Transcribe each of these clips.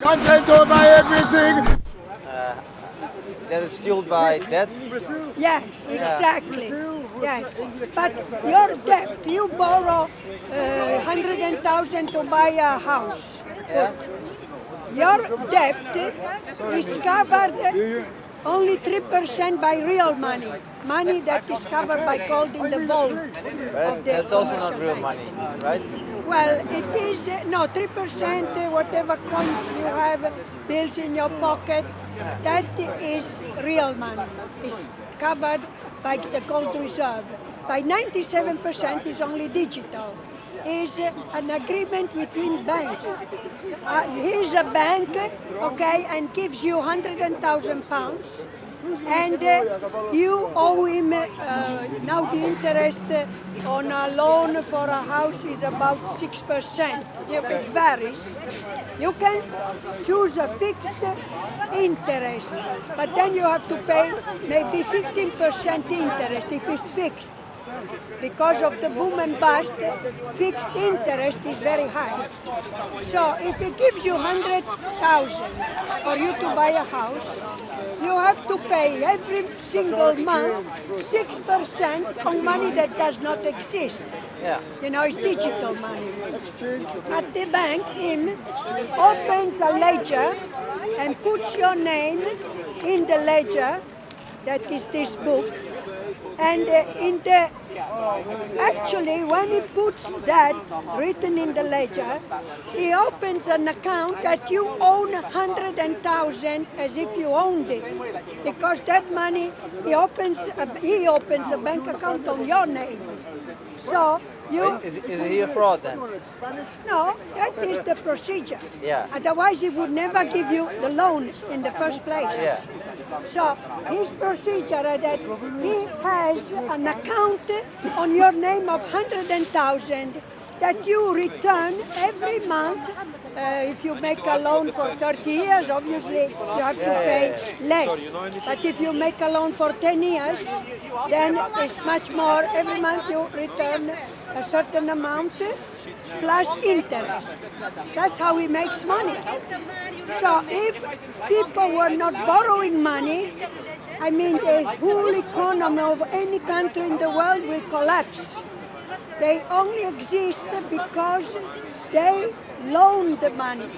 Content over everything. That is fueled by debt. Yeah, exactly. Yes, but your debt, you borrow 100,000 to buy a house. Yeah. Your debt is covered only 3% by real money, money that is covered by gold in the vault. That's also not real money, right? Well, it is, no, 3%, whatever coins you have, bills in your pocket, that is real money. It's covered by the gold reserve. By 97% is only digital. Is an agreement between banks. Here's a bank, okay, and gives you £100,000, and you owe him, now the interest on a loan for a house is about 6%. It varies. You can choose a fixed interest, but then you have to pay maybe 15% interest if it's fixed. Because of the boom and bust, fixed interest is very high. So if it gives you 100,000 for you to buy a house, you have to pay every single month 6% on money that does not exist. Yeah. You know, it's digital money. At the bank, him opens a ledger and puts your name in the ledger, that is this book, and in the actually, when he puts that written in the ledger, he opens an account that you own 100,000 as if you owned it, because that money he opens a bank account on your name. So you Is he a fraud then? no, that is the procedure. Yeah. Otherwise, he would never give you the loan in the first place. Yeah. So his procedure that he has an account on your name of 100,000 that you return every month. If you make a loan for 30 years, obviously you have to pay less. But if you make a loan for 10 years, then it's much more. Every month you return a certain amount plus interest. That's how he makes money. So if people were not borrowing money, I mean the whole economy of any country in the world will collapse. They only exist because they loan the money.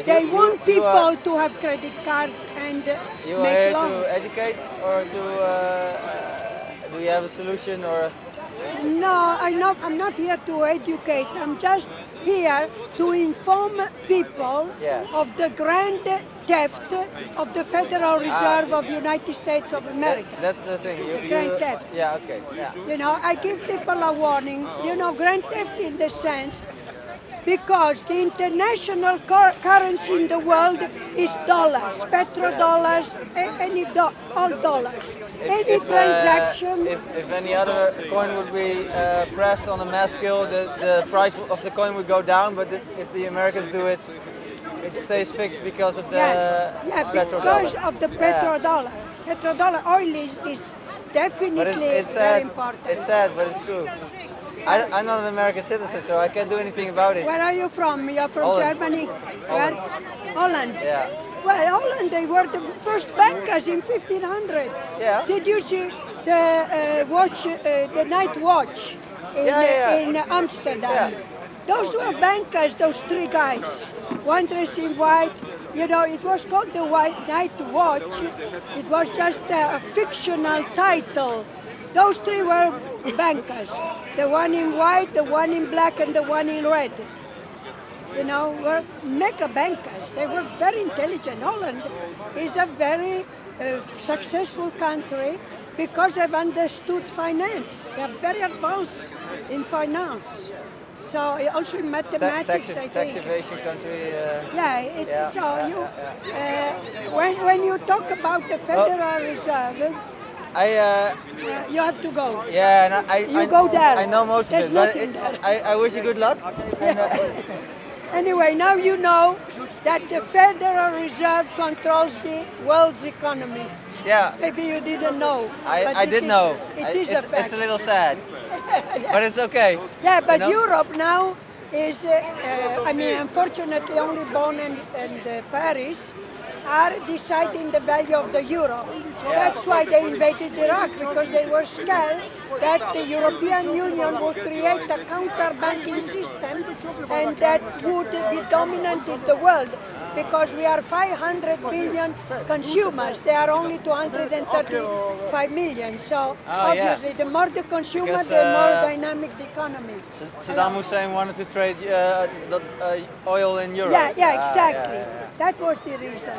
They want people to have credit cards and You are make here loans. to educate, or to do you have a solution, or? No, I'm not here to educate. I'm just here to inform people of the grand theft of the Federal Reserve of the United States of America. That's the thing. Grand theft. Yeah. Okay. Yeah. You know, I give people a warning. You know, grand theft in the sense because the international currency in the world is dollars, petrodollars, all dollars. Any transaction. If any other coin would be pressed on a mass scale, the price of the coin would go down. But if the Americans do it, it stays fixed because of the because of the petrodollar. Petrodollar oil is definitely it's very sad. important. It's sad, but it's true. I'm not an American citizen, so I can't do anything about it. Where are you from? You're from Holland. Germany? Where? Holland. Yeah. Well, Holland, they were the first bankers in 1500. Yeah. Did you see the the night watch in Amsterdam? Yeah. Those were bankers, those three guys. One dressed in white. You know, it was called the Night Watch. It was just a fictional title. Those three were bankers. The one in white, the one in black, and the one in red. You know, were mega bankers. They were very intelligent. Holland is a very successful country because they've understood finance. They are very advanced in finance. So also in mathematics, I think. Tax evasion country. When you talk about the Federal Reserve, you have to go. Yeah, and You go there. I know most There's of it, but nothing there. I wish you good luck. And, Anyway, now you know that the Federal Reserve controls the world's economy. yeah, Maybe you didn't know. I did know. It is a fact. It's a little sad, but it's okay. Yeah, but you know? Europe now is, I mean, unfortunately only Bonn and Paris are deciding the value of the euro. That's why they invaded Iraq, because they were scared that the European Union would create a counter-banking system and that would be dominant in the world, because we are 500 billion consumers. They are only 235 million. So obviously, the more the consumer, Because, the more dynamic the economy. Saddam Hussein wanted to trade oil in euros. Yeah, exactly. That was the reason.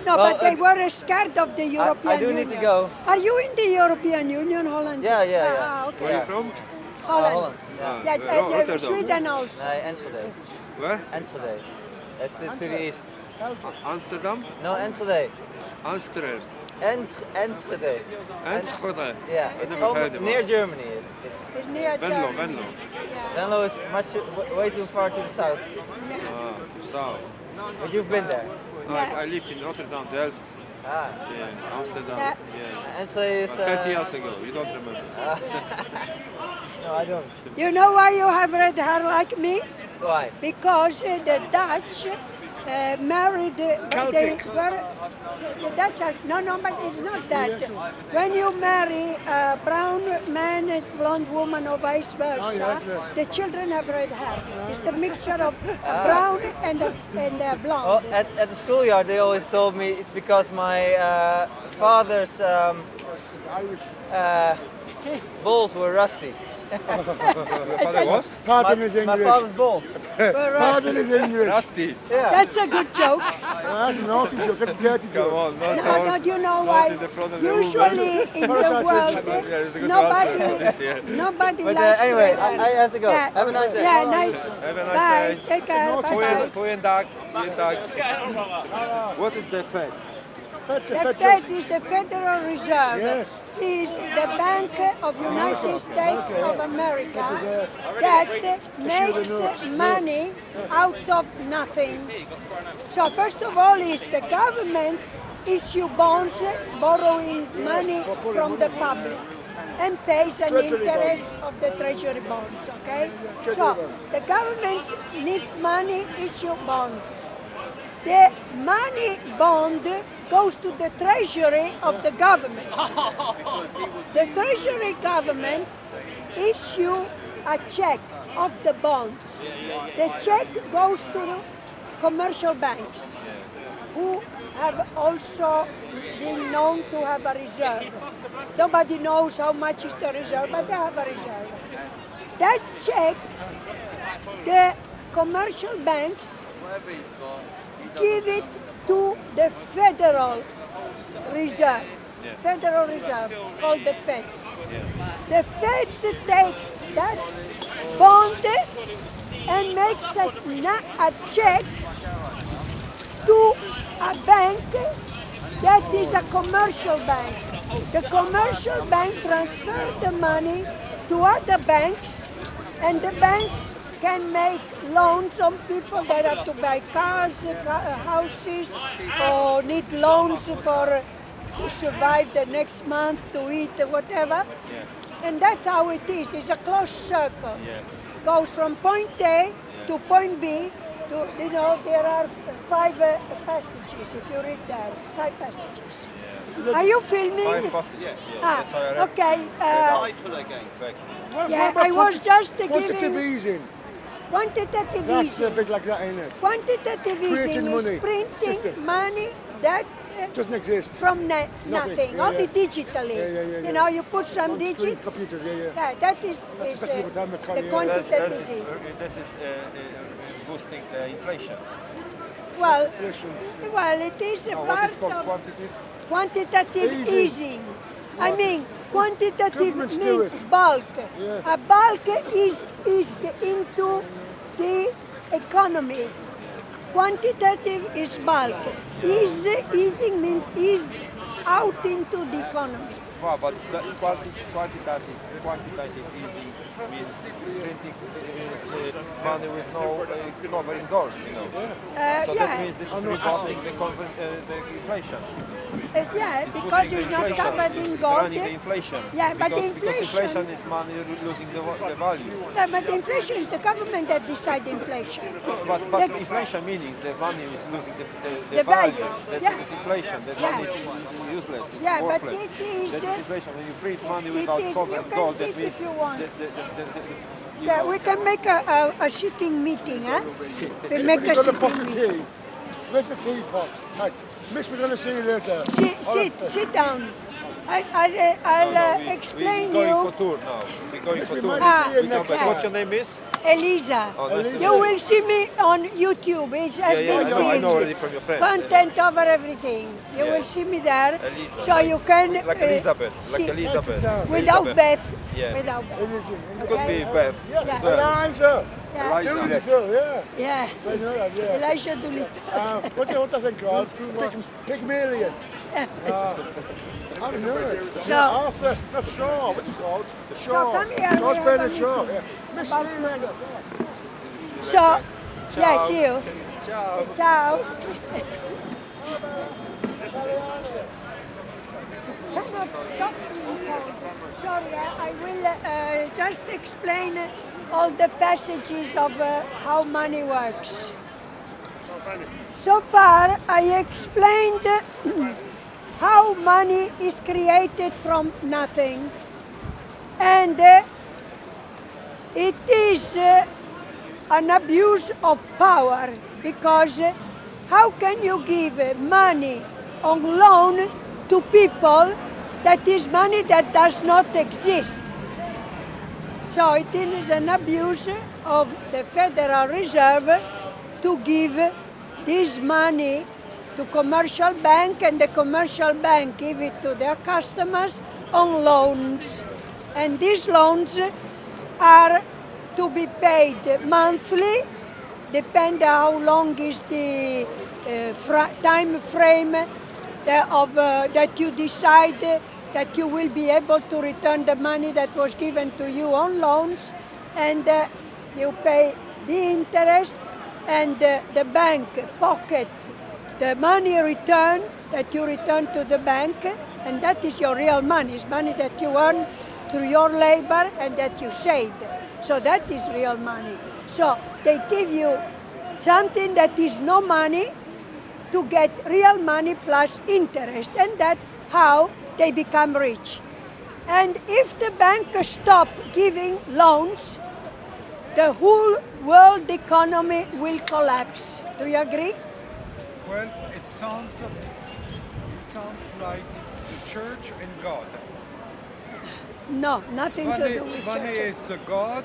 No, Well, but they were scared of the European I do Union. need to go. Are you in the European Union, Holland? Yeah. Ah, okay. Where are you from? Holland. Holland. Yeah, Rotterdam. Sweden also. Enschede. Where? Enschede. It's to the east. Amsterdam? No, Enschede. Amsterdam. Enschede. Enschede. Yeah, it's Never heard almost of near it. Germany. It's near Venlo, Germany. Venlo. Venlo is way too far to the south. South. But you've been there. Yeah. I lived in Rotterdam, Delft. Ah. Yeah, Amsterdam. Yeah. Yeah. Enschede is... 30 years ago, you don't remember. No, I don't. You know why you have red hair like me? Why? Because the Dutch married. Celtic. The Dutch are no, but it's not that. When you marry a brown man and blonde woman or vice versa, the children have red hair. It's the mixture of brown and Well, blonde. at the schoolyard they always told me it's because my father's balls were rusty. Your father was? Pardon his My English. father's balls. Pardon his English. Rusty. Yeah. That's a good joke. That's a naughty joke. That's a dirty Come joke. on, not No, ours. you know Not why? in the front of the room. Usually in the world, Yeah, it's a good answer this year. nobody But likes anyway, red hair. I have to go. Yeah. Have a nice day. Yeah, nice. Have a nice Bye. day. Take care. Bye. Goeiedag. Goeiedag. What is the Fed? The Fed is the Federal Reserve. Yes. Is the Bank of United States of America that makes money out of nothing. So first of all is the government issue bonds borrowing money from the public and pays an interest of the treasury bonds, okay? So the government needs money, issue bonds. The money bond goes to the treasury of the government. The treasury government issue a check of the bonds. The check goes to the commercial banks, who have also been known to have a reserve. Nobody knows how much is the reserve, but they have a reserve. That check, the commercial banks give it to the Federal Reserve, called the Feds. The Feds takes that bond and makes a check to a bank that is a commercial bank. The commercial bank transfers the money to other banks, and the banks can make loans on people that have to buy cars, houses, or need loans for to survive the next month, to eat, whatever. And that's how it is. It's a closed circle. Goes from point A to point B. There are 5 passages, if you read that, 5 passages. Are you filming? 5 passages. Ah, Yes, I read. okay. Title again. Yeah, I was just Quantitative giving easing. quantitative That's easing. a big like that, ain't it? Quantitative Creating easing money. is printing System. money that Doesn't exist. from nothing, Yeah, only yeah. digitally. Yeah. You know, you put some On screen digits. computers, yeah. Yeah, that is exactly what I'm the calling it. quantitative easing. That is boosting the inflation. Well, Inflation. it is a What part is called of quantitative? quantitative easing. I mean, quantitative Governments do means it. bulk. Yeah. A bulk is into the economy. Quantitative is bulk. Easing means eased out into the economy. Wow, but the quantitative easing means printing money with no cover in gold, you know. So that means this is rebounding the inflation. Yeah, because it's not covered in It's gold. running the inflation. Yeah, but because inflation. inflation is money losing the value. Yeah, but inflation is the government that decides inflation. But inflation meaning the money is losing the The value. That's Yeah. inflation. That Yeah. money is useless. It's Yeah, but worthless. it is, That's inflation. When you print money it without is- cover you in can gold, sit that means if you want. you Yeah, know, we can make a sitting meeting, huh? We make a You've got a sitting pot of meeting. tea. Where's the teapot? Right. Miss, we're going to see you later. Sit down. I'll explain we're going you. for tour now. We're going for tour. Ah, see you We come next back. time. What's your name, Miss? Elisa. Oh, nice to You meet will see me on YouTube. It has Yeah, been I know filmed. already from your friend. Content over everything. You will see me there. Elisa, So you can like Elizabeth, like see- Elizabeth. Without Elizabeth. Beth. Yeah. Without Beth. Could be Beth. Yeah. as well. Eliza. Yeah. Eliza. Doolittle, yeah. Yeah. I know that, yeah. Elisha Doolittle. What's I think called? Pygmalion. I don't know it. So- Arthur, not Shaw, what's it called? Shaw. come here, George we Bernard have a Shaw, yeah. Miss About Lee. money. So, yeah, see you. Ciao. Ciao. Cannot stop me. Sorry, I will just explain all the passages of how money works. So far, I explained how money is created from nothing, and it is an abuse of power, because how can you give money on loan to people that is money that does not exist? So it is an abuse of the Federal Reserve to give this money to commercial bank, and the commercial bank give it to their customers on loans. And these loans are to be paid monthly, depend how long is the time frame that you decide that you will be able to return the money that was given to you on loans, and you pay the interest, and the bank pockets the money return that you return to the bank, and that is your real money. It's money that you earn through your labor and that you saved. So that is real money. So they give you something that is no money to get real money plus interest, and that's how they become rich. And if the bankers stop giving loans, the whole world economy will collapse. Do you agree? Well, it sounds like the church and God. No, nothing to do with Money church. is the God,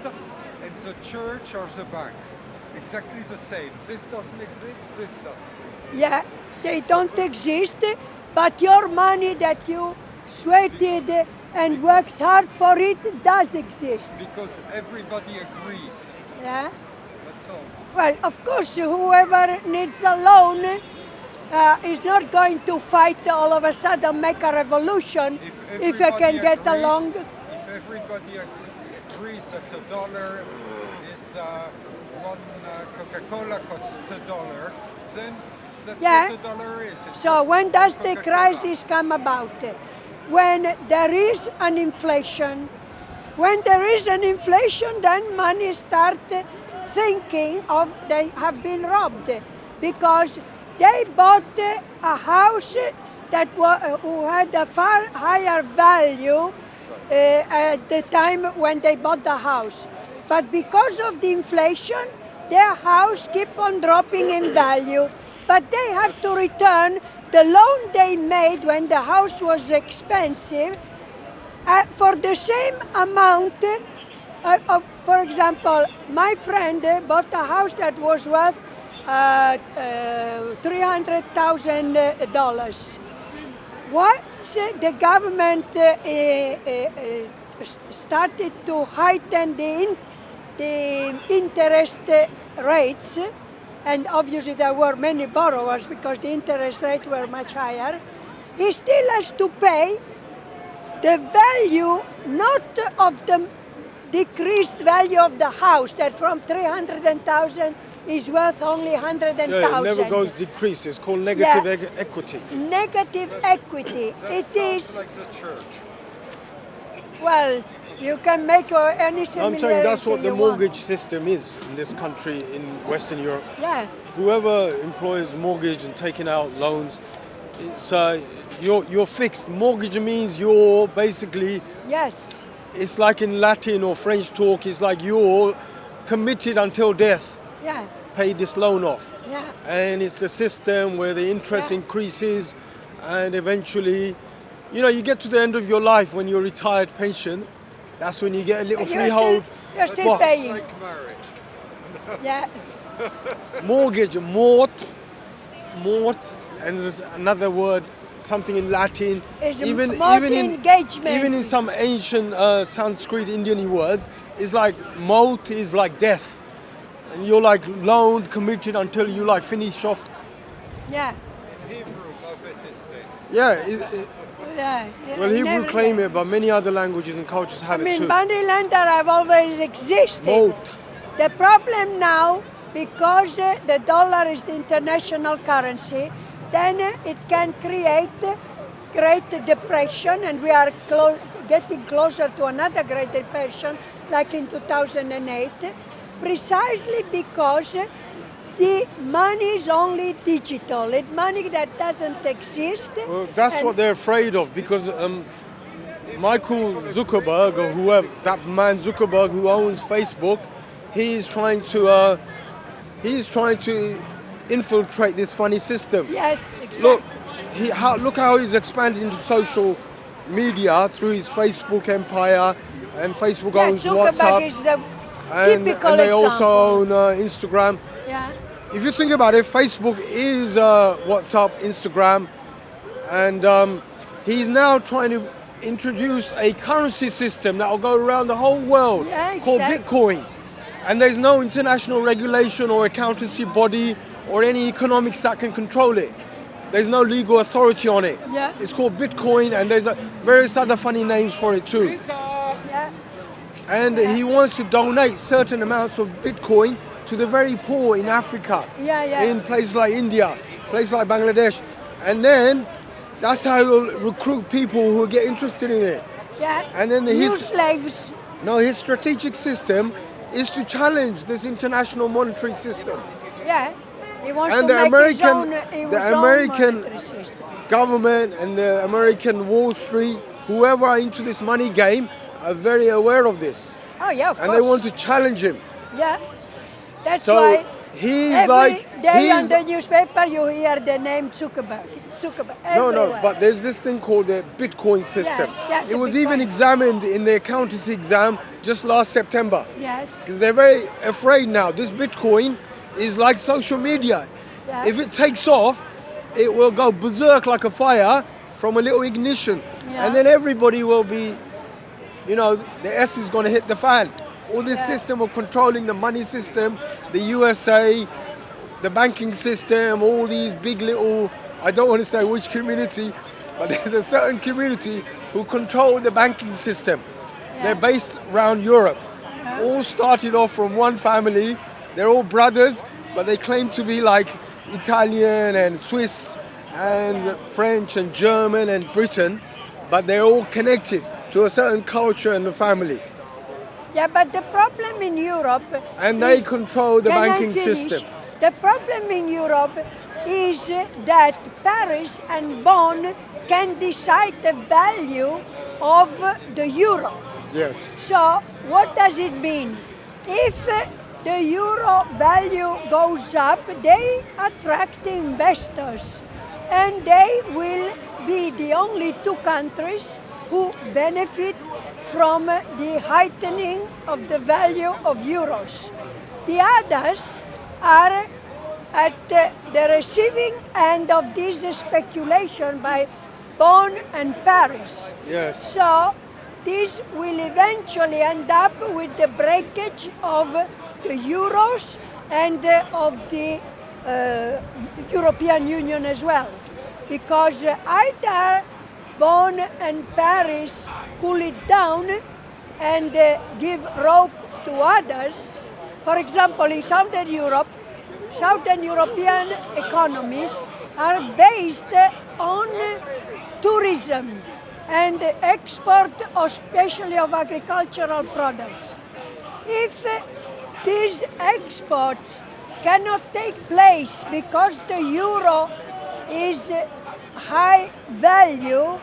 and the church are the banks. Exactly the same. This doesn't exist, this doesn't exist. Yeah, they don't exist, but your money that you sweated and worked hard for it does exist. Because everybody agrees. Yeah. That's all. Well, of course, whoever needs a loan is not going to fight all of a sudden, make a revolution if I can get along. If everybody agrees that $1 is one Coca-Cola costs $1, then that's Yeah. what $1 is. It's So just when does the Coca-Cola. crisis come about? When there is an inflation. When there is an inflation, then money start thinking of they have been robbed, because they bought a house that who had a far higher value at the time when they bought the house. But because of the inflation, their house keep on dropping in value. But they have to return the loan they made when the house was expensive for the same amount. For example, my friend bought a house that was worth $300,000. Once the government started to heighten the interest rates, and obviously there were many borrowers because the interest rates were much higher, he still has to pay the value not of the decreased value of the house, that from 300,000 is worth only 100,000. Yeah, it never goes decrease. It's called negative equity. Negative equity. It is, Like the church. well, you can make any similarity I'm saying that's what the you want. mortgage system is in this country, in Western Europe. Yeah, Whoever employs mortgage and taking out loans, it's you're fixed. Mortgage means you're basically, yes, it's like in Latin or French talk, it's like you're committed until death. yeah, Pay this loan off. yeah. And it's the system where the interest Yeah. increases, and eventually, you get to the end of your life when you're retired pension. That's when you get a little You're freehold you're still box. paying. Like marriage. Yeah, Mortgage, mort, and there's another word, something in Latin. It's even engagement. even in some ancient Sanskrit Indian words, it's like maut is like death, and you're like loaned, committed until you like finish off. yeah, Hebrew of it these days. Yeah. yeah. Well, Hebrew Never- claim it, but many other languages and cultures I have it mean, too. money lender have always existed. Maut. The problem now, because the dollar is the international currency, then it can create Great Depression, and we are getting closer to another Great Depression, like in 2008, precisely because the money is only digital. It's money that doesn't exist. Well, that's and- what they're afraid of, because Michael Zuckerberg, or whoever, that man Zuckerberg who owns Facebook, he's trying to infiltrate this funny system. Yes, exactly. Look how he's expanded into social media through his Facebook empire, and Facebook Yeah, owns Zuckerberg WhatsApp, is the and typical they example. also own Instagram. Yeah. If you think about it, Facebook is WhatsApp, Instagram, and he's now trying to introduce a currency system that will go around the whole world Yeah, called exactly. Bitcoin. And there's no international regulation or accountancy body or any economics that can control it. There's no legal authority on it. Yeah. It's called Bitcoin, and there's various other funny names for it too. Yeah. And he wants to donate certain amounts of Bitcoin to the very poor in Africa, Yeah, yeah. in places like India, places like Bangladesh. And then that's how he'll recruit people who get interested in it. Yeah. And then New slaves. his strategic system is to challenge this international monetary system. Yeah. He wants And to the make American- his the own American- monetary system. Government and the American Wall Street, whoever are into this money game, are very aware of this. Oh yeah, of And course. they want to challenge him. Yeah. That's So why he's every like, day on he's, the newspaper you hear the name Zuckerberg. no, everywhere. but there's this thing called the Bitcoin system. yeah, the It was Bitcoin. even examined in the accountancy exam just last September. Yes. Because they're very afraid now. This Bitcoin is like social media. Yeah. If it takes off, it will go berserk like a fire from a little ignition. Yeah. And then everybody will be, the S is going to hit the fan. All this Yeah. system of controlling the money system, the USA, the banking system, all these big little, I don't want to say which community, but there's a certain community who control the banking system. They're based around Europe. All started off from one family. They're all brothers, but they claim to be like Italian and Swiss and French and German and Britain, but they're all connected to a certain culture and a family. Yeah, but the problem in Europe And they is- control the Can I banking finish? system. The problem in Europe is that Paris and Bonn can decide the value of the euro. Yes. So what does it mean? If the euro value goes up, they attract investors, and they will be the only two countries who benefit from the heightening of the value of euros. The others are at the receiving end of this speculation by Bonn and Paris. Yes. So this will eventually end up with the breakage of the euros and of the European Union as well. Because either Bonn and Paris cool it down and give rope to others. For example, in Southern Europe, Southern European economies are based on tourism and export, especially of agricultural products. If these exports cannot take place because the euro is high value,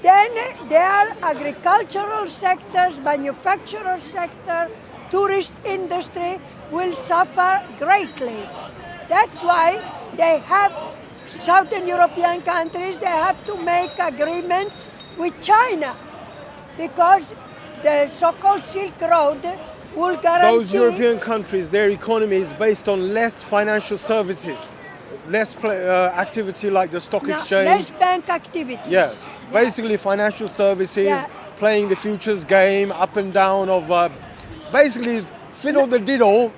then their agricultural sectors, manufacturer sector, tourist industry will suffer greatly. That's why they have, Southern European countries, they have to make agreements with China because the so-called Silk Road will guarantee... Those European countries, their economy is based on less financial services, less activity like the stock exchange. Less bank activities. Yeah, basically financial services, playing the futures game, up and down of... basically fiddle the diddle,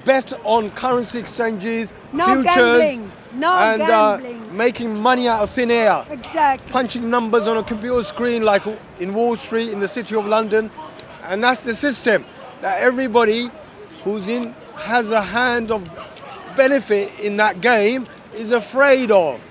bet on currency exchanges, futures, gambling. Gambling. Making money out of thin air. Exactly. Punching numbers on a computer screen like in Wall Street, in the City of London. And that's the system that everybody who's in has a hand of benefit in that game is afraid of.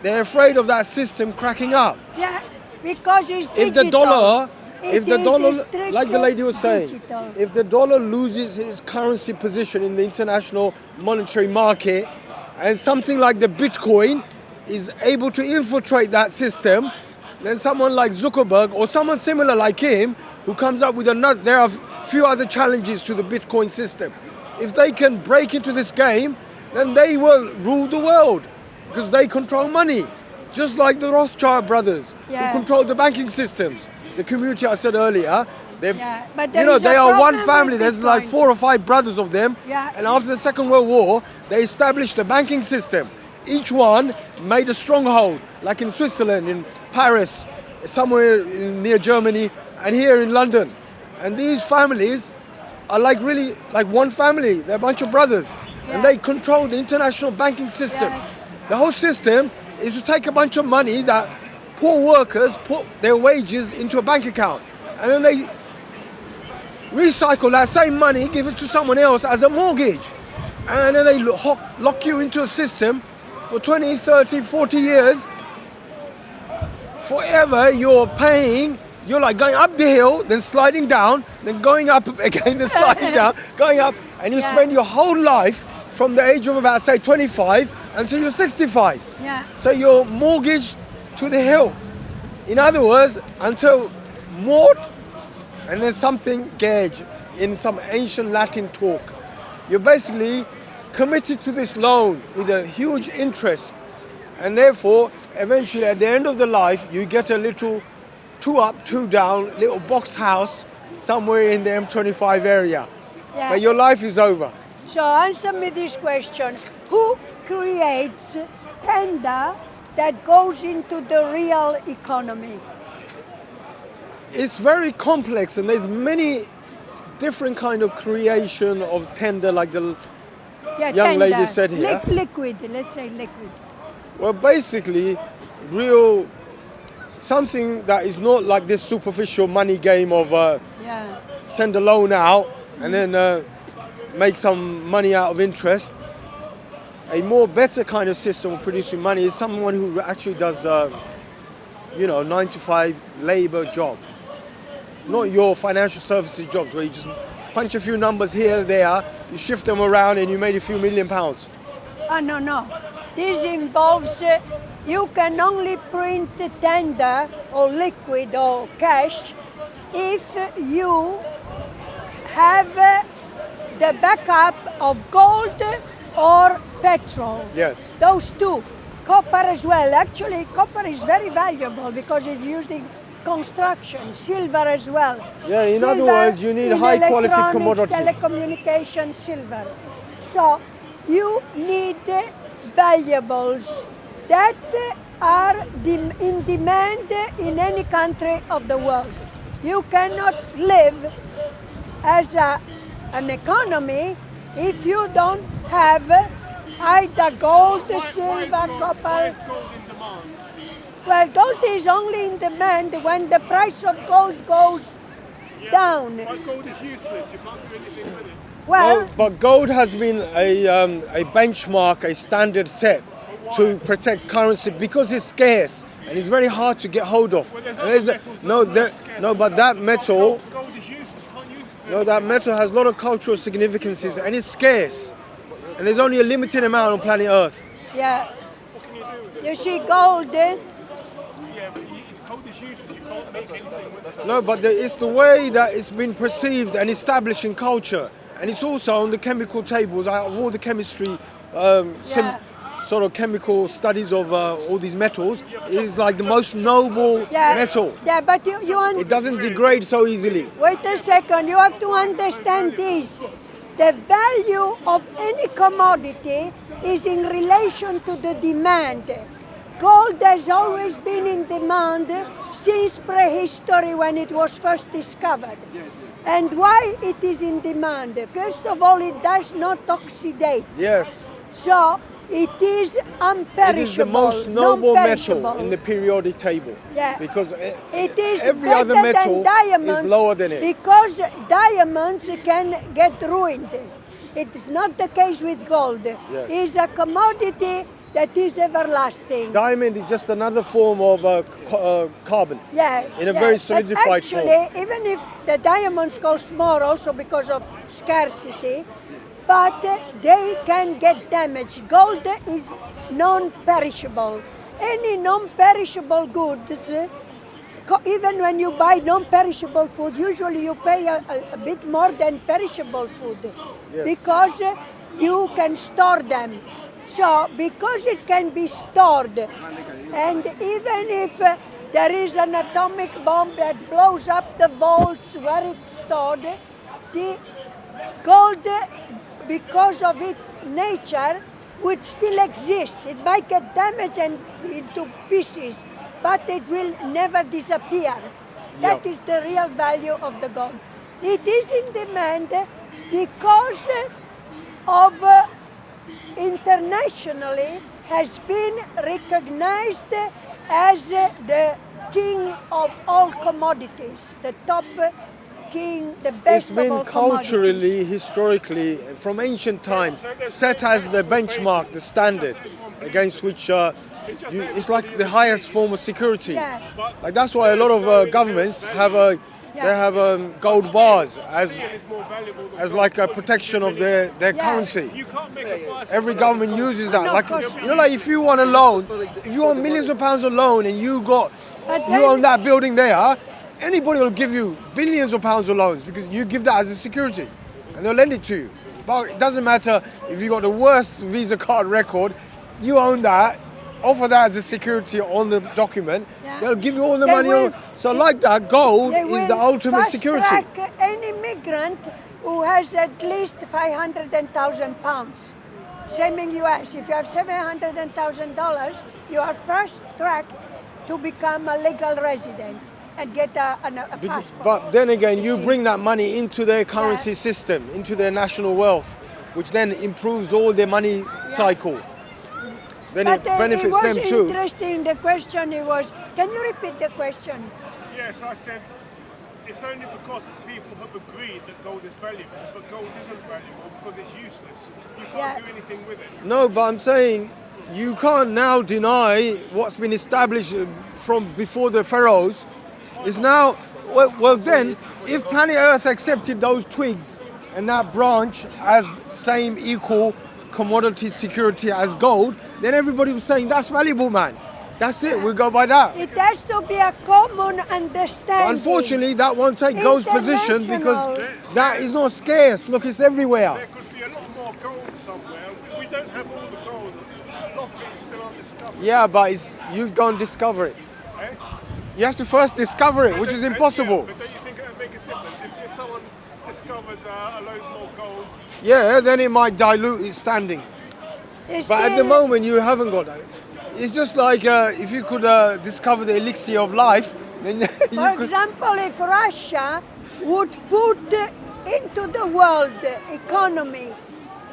They're afraid of that system cracking up. Yeah, because it's digital. If the dollar, like the lady was saying, if the dollar loses its currency position in the international monetary market and something like the Bitcoin is able to infiltrate that system, then someone like Zuckerberg or someone similar like him who comes up with another, there are a few other challenges to the Bitcoin system. If they can break into this game, then they will rule the world because they control money, just like the Rothschild brothers who control the banking systems. The community I said earlier, they are one family. There's like 4 or 5 brothers of them. And after the Second World War, they established a banking system. Each one made a stronghold, like in Switzerland, in Paris, somewhere near Germany, and here in London. And these families are like really like one family. They're a bunch of brothers. And they control the international banking system. The whole system is to take a bunch of money that poor workers put their wages into a bank account, and then they recycle that same money, give it to someone else as a mortgage, and then they lock you into a system for 20, 30, 40 years. Forever you're paying, you're like going up the hill, then sliding down, then going up again, then sliding down, going up, and you spend your whole life from the age of about, say, 25 until you're 65. So you're mortgaged to the hill. In other words, until mort, and then something gauge in some ancient Latin talk. You're basically committed to this loan with a huge interest, and therefore, eventually at the end of the life, you get a little 2 up, 2 down, little box house somewhere in the M25 area. But your life is over. So answer me this question. Who creates tender that goes into the real economy? It's very complex, and there's many different kind of creation of tender, like the young lady said here. Liquid, let's say liquid. Well, basically, real something that is not like this superficial money game of send a loan out and then make some money out of interest. A more better kind of system of producing money is someone who actually does, 9 to 5 labor job. Not your financial services jobs where you just punch a few numbers here and there, you shift them around and you made a few £1 million. No. This involves, you can only print tender or liquid or cash if you have the backup of gold or petrol. Yes. Those two. Copper as well. Actually, copper is very valuable because it's used in construction. Silver as well. Yeah, in other words, you need high quality commodities. Telecommunication, silver. So, you need valuables that are in demand in any country of the world. You cannot live as an economy if you don't have either gold, silver, copper. Why is gold in demand? Well, gold is only in demand when the price of gold goes down. But gold is useless. You can't do anything with it. Well, But gold has been a benchmark, a standard set to protect currency because it's scarce and it's very hard to get hold of. Well, there's And other there's metals no, that are there, no, but that metal, Gold is useless. You can't use it. no, that metal has a lot of cultural significances and it's scarce. And there's only a limited amount on planet Earth. yeah. You see, gold. Yeah, but gold is useless. You can't make anything with it. No, but it's the way that it's been perceived and established in culture. And it's also on the chemical tables out of all the chemistry, sort of chemical studies of all these metals. Is like the most noble metal. Yeah, but you It doesn't degrade so easily. wait a second. You have to understand this. The value of any commodity is in relation to the demand. Gold has always been in demand since prehistory when it was first discovered. And why it is in demand? First of all, it does not oxidate. Yes. So it is unperishable. It is the most noble metal non-perishable. in the periodic table. Yeah. Because It is every better other metal than diamonds is lower than it. because diamonds can get ruined. It is not the case with gold. Yes. It's a commodity that is everlasting. Diamond is just another form of carbon. Yeah, in a yeah. very But solidified form. actually, even if the diamonds cost more also because of scarcity, but they can get damaged. Gold is non-perishable. Any non-perishable goods, even when you buy non-perishable food, usually you pay a bit more than perishable food because you can store them. So, because it can be stored, and even if there is an atomic bomb that blows up the vaults where it's stored, the gold, because of its nature, would still exist. It might get damaged and into pieces, but it will never disappear. That is the real value of the gold. It is in demand because of internationally has been recognized as the king of all commodities, the top king, the best It's been of all culturally, commodities. historically, from ancient times, set as the benchmark, the standard, against which it's like the highest form of security. Yeah. Like that's why a lot of governments have gold bars as like a protection of their currency. You can't make a bias. Every government uses that. No, Like of course. you know, like if you want a loan, if you want millions of pounds of loan and you own that building there, anybody will give you billions of pounds of loans because you give that as a security, and they'll lend it to you. But it doesn't matter if you got the worst Visa card record, you own that. Offer that as a security on the document. Yeah. They'll give you all the They money. will- So like that, gold They is will the ultimate security. fast-track any migrant who has at least £500,000. Same in US. If you have $700,000, you are fast-tracked to become a legal resident and get a passport. But then again, you see. bring that money into their currency system, into their national wealth, which then improves all their money cycle. Then But it benefits them it was too. interesting, the question it was, can you repeat the question? Yes, I said it's only because people have agreed that gold is valuable, but gold isn't valuable because it's useless. You can't do anything with it. No, but I'm saying you can't now deny what's been established from before the pharaohs. Is now, well then, if planet Earth accepted those twigs and that branch as same equal commodity security as gold, then everybody was saying that's valuable, man. That's it, we'll go by that. It has to be a common understanding. But unfortunately, that won't take gold's position because that is not scarce. Look, it's everywhere. There could be a lot more gold somewhere. We don't have all the gold. A lot of it is still undiscovered. Yeah, but you go and discover it. You have to first discover it, which is impossible. But don't you think it would make a difference if someone discovered a load more gold? Yeah, then it might dilute its standing. It's But at the still- moment, you haven't got that. It's just like if you could discover the elixir of life, then you For could. example, if Russia would put into the world economy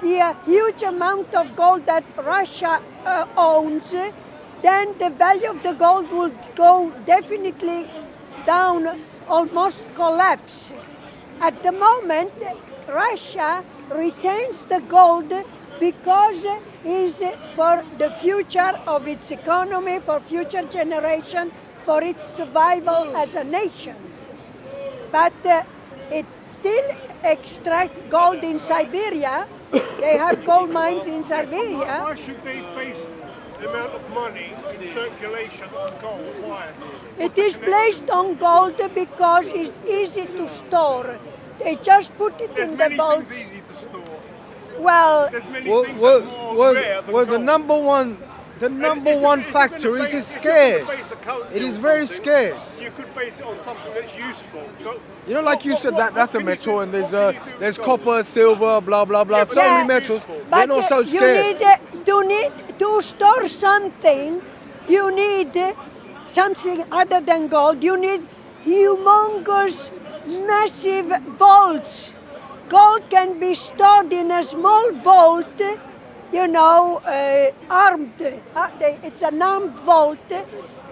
the huge amount of gold that Russia owns, then the value of the gold would go definitely down almost collapse. At the moment, Russia retains the gold because it's for the future of its economy, for future generation, for its survival as a nation. But it still extracts gold in Siberia. They have gold mines in Siberia. Why should they base the amount of money in circulation on gold? Why? It is placed on gold because it's easy to store. They just put it There's in the many vaults. things easy to store. Well, There's many things that are more rare than well, the gold. number one factor is it's scarce. It is very scarce. You could base it on something that's useful. You know, like you said, that's a what can you metal, do- and what can you do with there's gold? copper, silver, blah blah blah. Yeah, but So they're many metals, useful. they're but not so you scarce. need to store something. You need something other than gold. You need humongous, massive vaults. Gold can be stored in a small vault, you know, armed. It's an armed vault,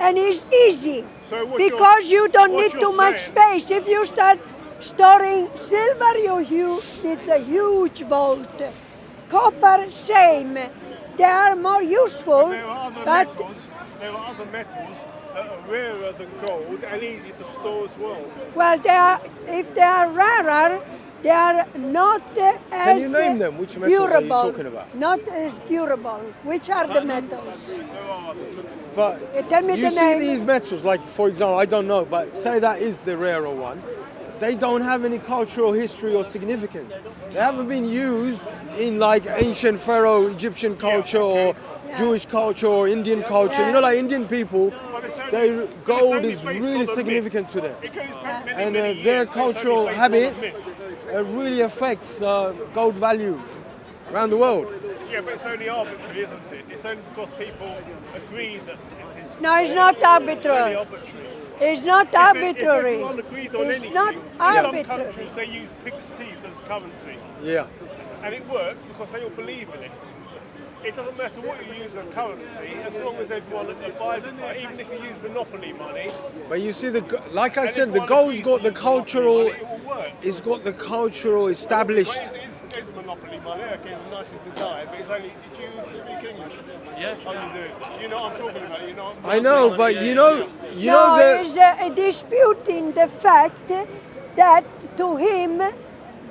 and it's easy So what because you don't what need you're too much saying- space. If you start storing silver, it's a huge vault. Copper, same. They are more useful, There are other but metals. There are other metals that are rarer than gold and easy to store as well. well, if they are rarer, they are not as you name them? Which metals are you durable. talking about? Not as durable. Which are the metals? There are others. But Tell me you the see name. these metals, like for example, I don't know, but say that is the rarer one. They don't have any cultural history or significance. They haven't been used in like ancient Pharaoh Egyptian culture or Jewish culture or Indian culture. You know, like Indian people, But it's only- they but it's gold only is based really on a significant myth. to them. It goes back many, And many their years, but it's only cultural based on a habits myth. really affects gold value around the world. Yeah, but it's only arbitrary, isn't it? It's only because people agree that it is. No, it's not It's only arbitrary. arbitrary. It's not If arbitrary. everyone agreed on It's anything, not in some arbitrary. countries they use pig's teeth as currency. Yeah. And it works because they all believe in it. It doesn't matter what you use as currency, as long as everyone abides by it, even if you use monopoly money. But you see, like I and said, the everyone gold's agrees got to the use monopoly cultural, money, it will work. it's got the cultural established. But it is monopoly money, okay, it's nicely designed, but it's only, do you speak English? Yeah. Oh, you do. You know what I'm talking about, you know. I know, but you know No, that it's a disputing the fact that to him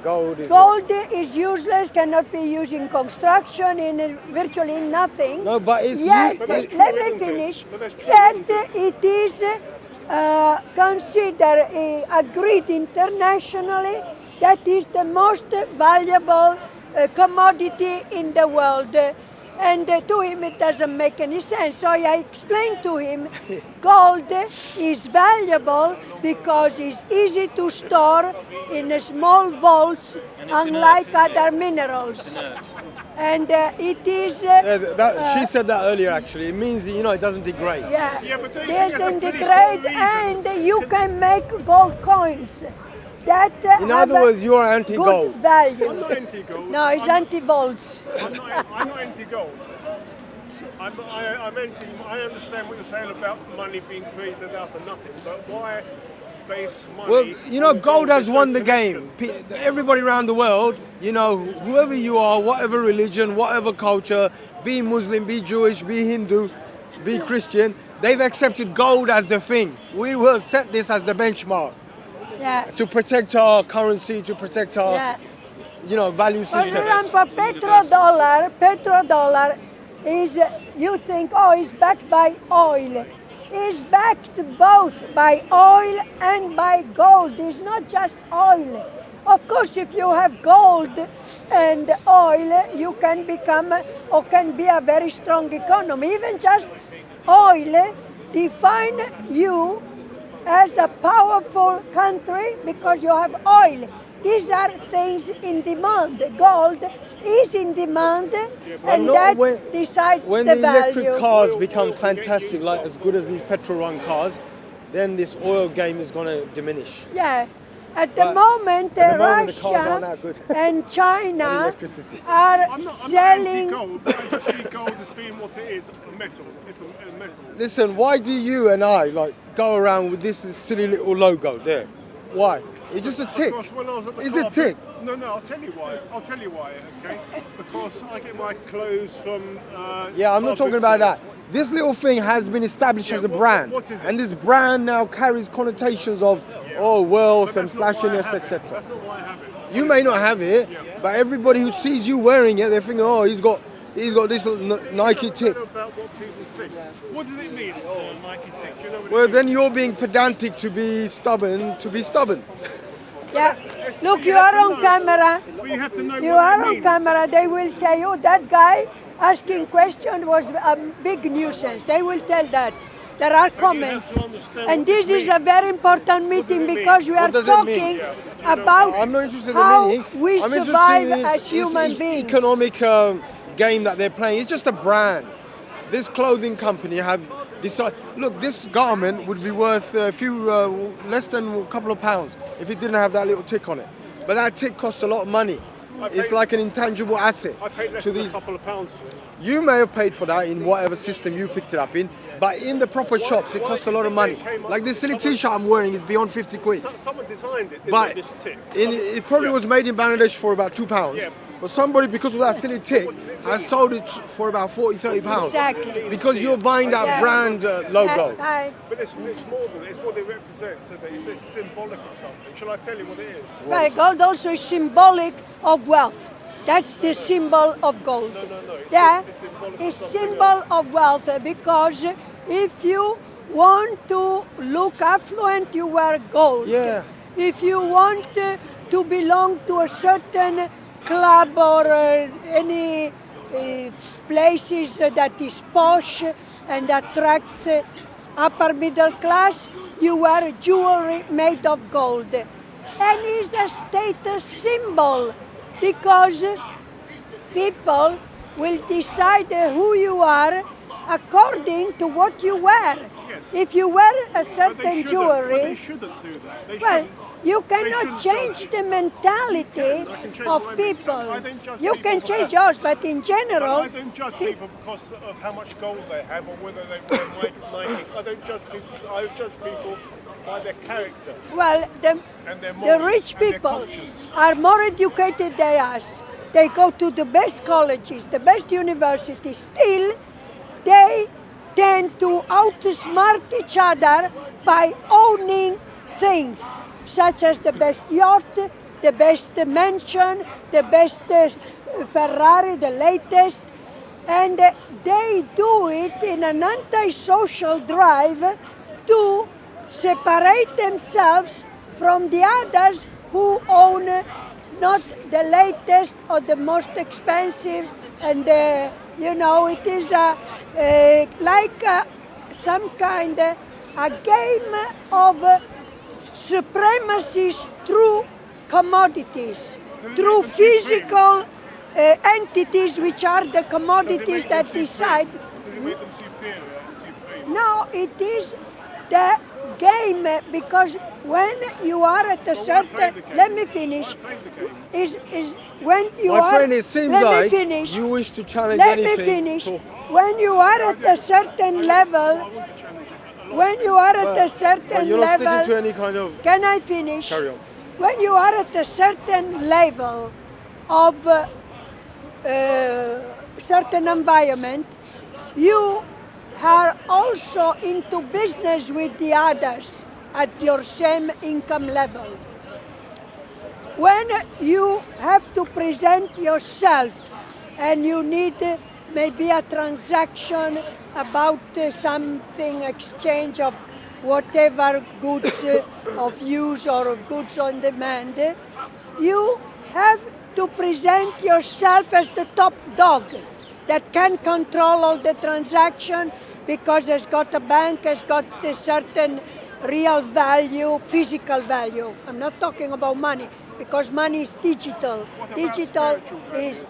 gold is. gold is useless, cannot be used in construction, in virtually nothing. No, but it's Yet, But that's let true, me isn't it? finish. But that's true, Yet isn't it is considered agreed internationally that is the most valuable commodity in the world. And to him it doesn't make any sense. So I explained to him gold is valuable because it's easy to store in a small vaults, unlike other minerals. And it is... She said that earlier. Actually, it means it doesn't degrade. Yeah, but don't you think doesn't that's a pretty degrade, good reason? and you can make gold coins that In have other words, you're good anti-gold. value. I'm not anti-gold. No, it's anti-volts. I'm not anti-gold. I'm anti. I understand what you're saying about money being created out of nothing, but why base money? Well, on gold has with won no the game. Everybody around the world, whoever you are, whatever religion, whatever culture, be Muslim, be Jewish, be Hindu, be Christian, they've accepted gold as the thing. We will set this as the benchmark Yeah. to protect our currency, to protect our, value For system. example, petrodollar is, you think, it's backed by oil. It's backed both by oil and by gold. It's not just oil. Of course, if you have gold and oil, you can become or can be a very strong economy. Even just oil define you as a powerful country because you have oil. These are things in demand. Gold is in demand, and that decides when the the value. electric cars become fantastic, like as good as these petrol-run cars, then this oil game is going to diminish. Yeah. At the But moment, at the moment, the cars aren't Russia that good. and China Electricity. are I'm not selling. anti-gold, but I just see gold as being what it is, a metal. It's a metal. Listen, why do you and I go around with this silly little logo there? Why? It's just a tick. Because when I was at the It's car, a tick. No, I'll tell you why. Okay? Because I get my clothes from. Yeah, I'm not talking about that. This little thing has been established as a brand. what is it? And this brand now carries connotations of, wealth and flashiness, etc. That's not why I have it. You may not have it, but everybody who sees you wearing it, they think, he's got this Nike tick. I don't know about what people think. What does it mean? Nike tick. Do you know what Well, it then you're being pedantic to be stubborn. Yeah. Look, you are on camera. But you have to know You what are it on means. camera. They will say, that guy asking question was a big nuisance. They will tell that. There are comments. to understand And what this it is a very important meeting it mean? because we are What does it mean? talking about I'm not interested in the how meaning. we I'm survive interested in as human beings. economic game that they're playing. It's just a brand. This clothing company have decided. Look, this garment would be worth a few, less than a couple of pounds if it didn't have that little tick on it. But that tick costs a lot of money. It's like an intangible asset I paid less to than these. a couple of pounds for it. You may have paid for that in whatever system you picked it up in, but in the proper shops it costs a lot of money. Like this silly t-shirt I'm wearing is beyond 50 quid. Someone designed it, didn't But they, this tick? it probably was made in Bangladesh for about £2. Yeah. But somebody, because of that silly tick, has sold it for about 40, 30 pounds. Exactly. Because you're buying that brand logo. But it's more than that. It's what they represent. So that it's symbolic of something. Shall I tell you what it is? Right, gold also is symbolic of wealth. That's the symbol of gold. No. It's symbol of wealth because if you want to look affluent, you wear gold. Yeah. If you want to belong to a certain club or any places that is posh and attracts upper middle class, you wear jewelry made of gold. And it's a status symbol because people will decide who you are according to what you wear. Yes. If you wear a But certain jewelry, they shouldn't do that. They well, shouldn't. you They cannot shouldn't change judge. the mentality I can change of my people. mentality. I don't judge You people can for change that. yours, but in But general, I don't judge people because of how much gold they have or whether they wear Nike. I don't judge people. I judge people by their character. well, And their the morals rich and their people conscience. are more educated than us. They go to the best colleges, the best universities. Still, they tend to outsmart each other by owning things, such as the best yacht, the best mansion, the best Ferrari, the latest. And they do it in an antisocial drive to separate themselves from the others who own not the latest or the most expensive. And it is like some kind a game of supremacies through commodities, through physical entities which are the commodities that decide. Does it make them superior? Supreme? No, it is the game because when you are at a certain, let me finish, is when you My are, friend, it seems let like me finish, you wish to challenge let anything. me finish, Talk. when you are at a certain level, when you are at a But certain you're not sticking to level, any kind of. can I finish? Carry on. When you are at a certain level of certain environment, you are also into business with the others at your same income level. When you have to present yourself and you need maybe a transaction about something, exchange of whatever goods of use or of goods on demand, you have to present yourself as the top dog that can control all the transaction because it's got a bank, it's got a certain real value, physical value. I'm not talking about money because money is digital. What about Digital spiritual value? is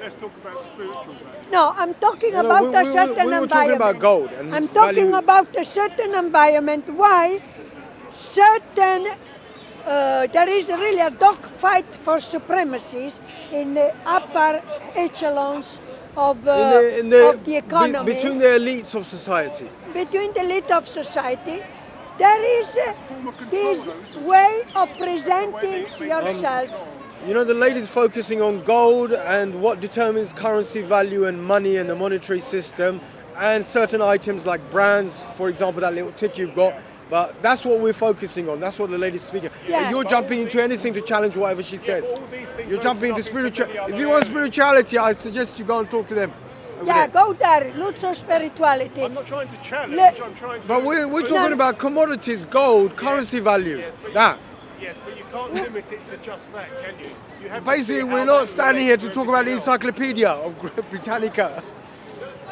Let's talk about spiritual value. no, I'm talking No, about a certain we were environment. talking about gold and I'm talking value. about a certain environment. Why? Certain, there is really a dogfight for supremacies in the upper echelons of the economy. Between the elites of society. Between the elite of society, There is form of control, this though, isn't it? way of presenting yourself. You know, the lady's focusing on gold and what determines currency value and money and the monetary system and certain items like brands, for example, that little tick you've got. But that's what we're focusing on. That's what the lady's speaking. Yeah. You're jumping into anything to challenge whatever she says. all these things You're jumping into spirituality. other If you want areas. spirituality, I suggest you go and talk to them. over Yeah, there. go there. Look for spirituality. I'm not trying to challenge. Le- I'm trying to. But we're talking about commodities, gold, currency value. Yes, but That. Yes, but you can't limit it to just that, can you? You have to Basically, see how we're that not standing here relates to talk about the everything else. encyclopedia of Britannica.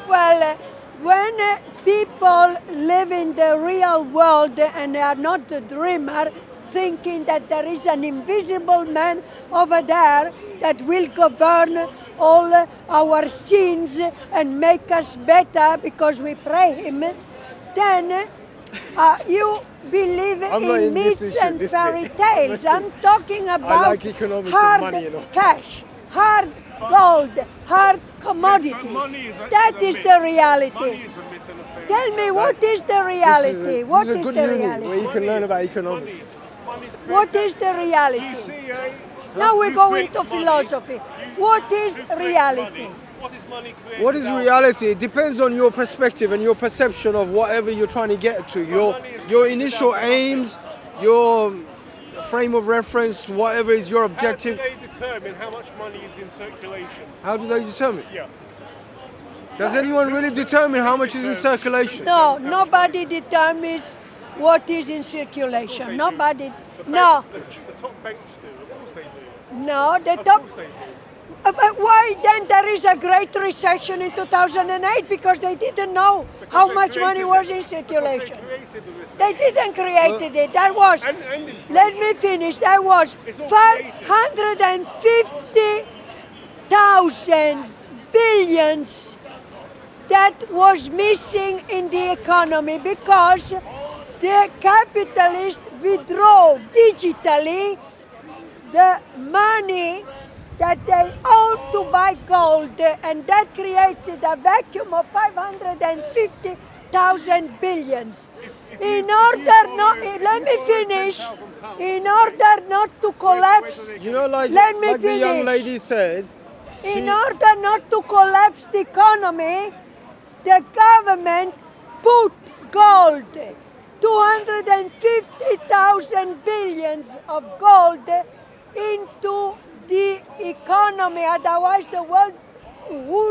Well, when people live in the real world and they are not the dreamer, thinking that there is an invisible man over there that will govern all our sins and make us better because we pray him, then you believe I'm not in in this myths issue, and this fairy thing. tales. I'm talking about like economics and hard money, you know. cash, hard gold, hard commodities. money is a- That is is a the myth. reality. Money is a myth and a fairy Tell me, what is the This reality? What is a is good the uni reality? where you can learn about economics. Money's What created. is the reality? You see, eh? Now we Who go creates into money? philosophy. What is Who creates reality? money? What is money created? What is out of? reality? It depends on your perspective and your perception of whatever you're trying to get to. Your initial aims, your frame of reference, whatever is your objective. How do they determine how much money is in circulation? How do they determine? Yeah. Does anyone really determine how much is in circulation? No, nobody determines what is in circulation. Nobody. No, The top banks do. Of course they do. no. The Of top. course they do. But why then there is a great recession in 2008? Because they didn't know how they much money created was it. in Because circulation. They created the recession. They didn't create it. That was. And inflation. Let me finish. That was It's all created. 550,000 billions that was missing in the economy because the capitalists withdraw digitally the money that they own to buy gold, and that creates a vacuum of 550,000 billions. In order not, let me finish. In order not to collapse, You know, like, Let me like the young finish. lady said, in order not to collapse the economy, the government put gold, 250,000 billions of gold into the economy. Otherwise, the whole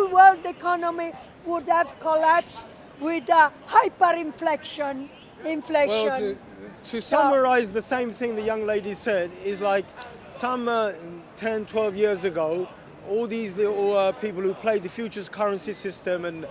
world economy would have collapsed with a hyperinflation. well, to summarize the same thing the young lady said, is like some 10, 12 years ago, all these little people who played the futures currency system and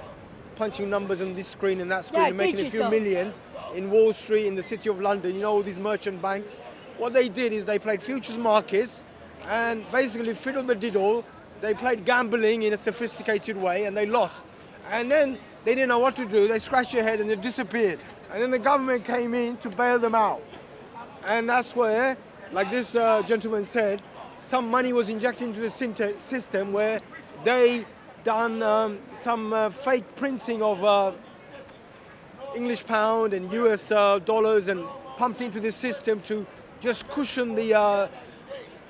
punching numbers on this screen and that screen Yeah, and making a few digital. millions in Wall Street, in the city of London, you know, all these merchant banks, what they did is they played futures markets and basically fiddled the diddle. They played gambling in a sophisticated way and they lost. And then they didn't know what to do. They scratched their head and they disappeared. And then the government came in to bail them out. And that's where, like this gentleman said, some money was injected into the system where they done some fake printing of English pound and US dollars and pumped into the system to just cushion the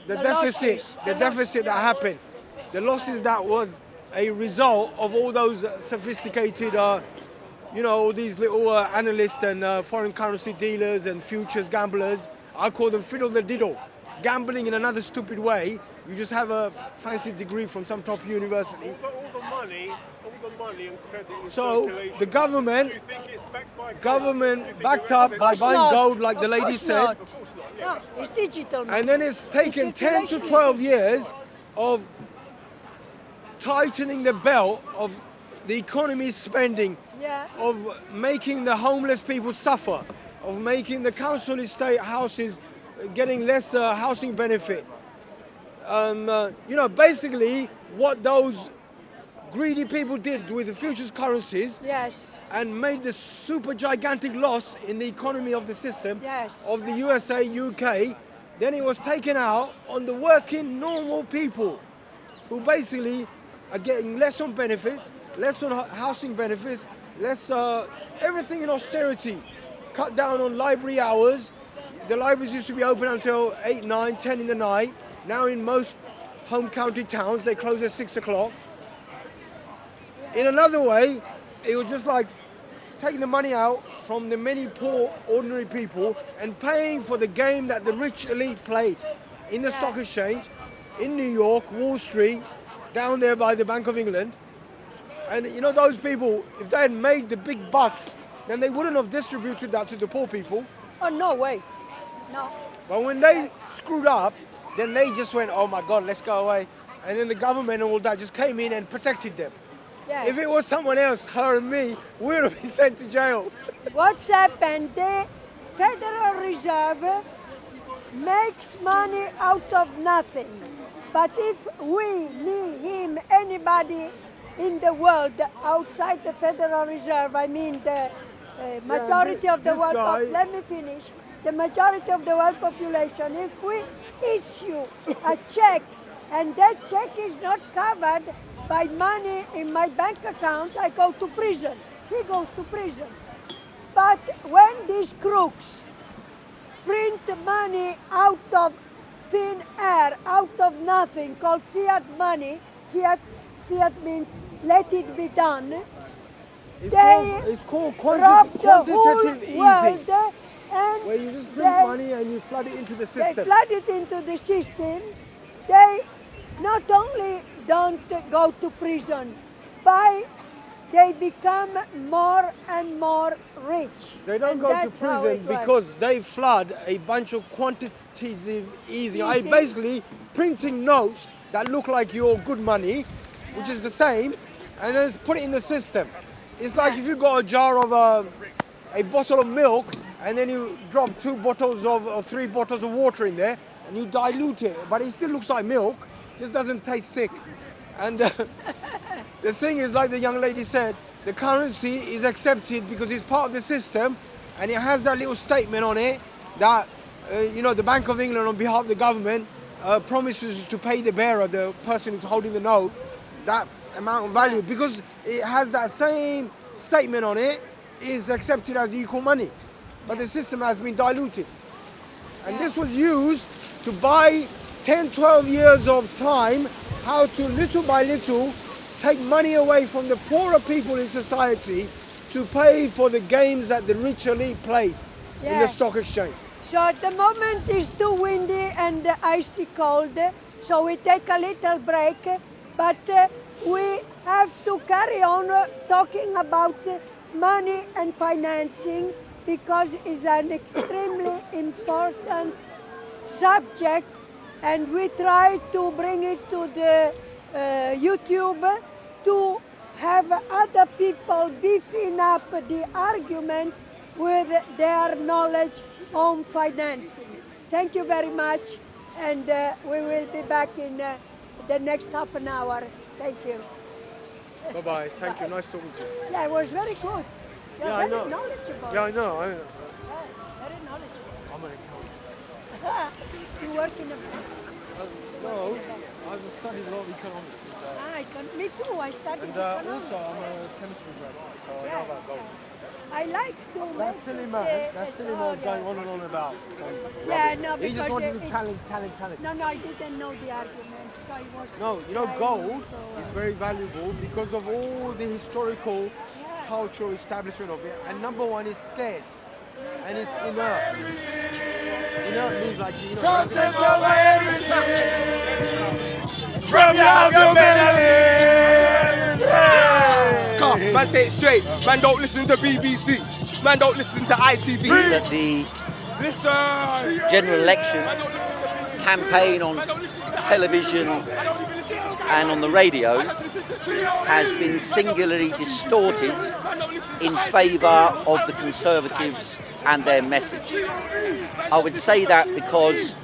deficit, losses. the deficit that happened. The losses that was a result of all those sophisticated, you know, all these little analysts and foreign currency dealers and futures gamblers. I call them fiddle the diddle. Gambling in another stupid way. You just have a fancy degree from some top university. All the money and credit in So circulation. the government, Do you think it's backed by gold? government Do you think backed there up is- by course buying not. gold, like the Of lady course said. not. Of course not. Yeah. No, it's digital. And then it's taken 10 to circulation. 12 years of tightening the belt of the economy's spending, Yeah. of making the homeless people suffer, of making the council estate houses getting less housing benefit. You know, basically what those greedy people did with the futures currencies Yes. and made the super gigantic loss in the economy of the system Yes. of the USA, UK, then it was taken out on the working normal people who basically are getting less on benefits, less on housing benefits, less everything in austerity. cut down on library hours. The libraries used to be open until 8, 9, 10 in the night. Now in most home county towns, they close at 6 o'clock. In another way, it was just like taking the money out from the many poor, ordinary people and paying for the game that the rich elite played in the stock exchange, in New York, Wall Street, down there by the Bank of England. And you know, those people, if they had made the big bucks, then they wouldn't have distributed that to the poor people. Oh, no way. No. But when they screwed up, then they just went, oh my God, let's go away. And then the government and all that just came in and protected them. Yeah. If it was someone else, her and me, we would have been sent to jail. What's happened? The Federal Reserve makes money out of nothing. But if we, me, him, anybody in the world outside the Federal Reserve, I mean the majority of the world, let me finish, the majority of the world population, if we issue a check and that check is not covered by money in my bank account, I go to prison. He goes to prison. But when these crooks print money out of thin air, out of nothing, called fiat money, fiat means let it be done, It's called rob the whole quantitative easing, world, and where you just print money and you flood it into the system. they flood it into the system. They not only don't go to prison, but they become more and more rich. They don't go to prison because they flood a bunch of quantitative easing. Basically printing notes that look like your good money, which is the same, and then put it in the system. It's like if you got a jar of a bottle of milk and then you drop 2 bottles or 3 bottles of water in there and you dilute it, but it still looks like milk, just doesn't taste thick. And the thing is, like the young lady said, the currency is accepted because it's part of the system and it has that little statement on it that, you know, the Bank of England on behalf of the government promises to pay the bearer, the person who's holding the note, that amount of value, because it has that same statement on it, is accepted as equal money. But the system has been diluted. And this was used to buy 10, 12 years of time, how to little by little take money away from the poorer people in society to pay for the games that the rich elite play in the stock exchange. So at the moment it's too windy and icy cold, so we take a little break, but we have to carry on talking about money and financing because it's an extremely important subject, and we try to bring it to the YouTube to have other people beefing up the argument with their knowledge on financing. Thank you very much, and we will be back in the next half an hour. Thank you. Bye-bye. Thank you. Nice talking to you. Yeah, it was very good. You're I very know. knowledgeable. Yeah, I know. Yeah, very knowledgeable. I'm an accountant. You work in a bank? No, I've studied a lot of economics. Me too, I studied And economics. also, I'm a chemistry graduate, so I know about gold. I like to That make silly it, man, that silly man was going on and on about. So yeah, no, he because just wanted to it- challenge. No, I didn't know the argument, so it was... No, you know, I gold know, so, is very valuable because of all the historical, cultural establishment of it. And number one is scarce, and it's inert. Inert means like, you know... From your man, say it straight. Man, don't listen to BBC. Man, don't listen to ITV. Is that the general election campaign on television and on the radio has been singularly distorted in favour of the Conservatives and their message. I would say that because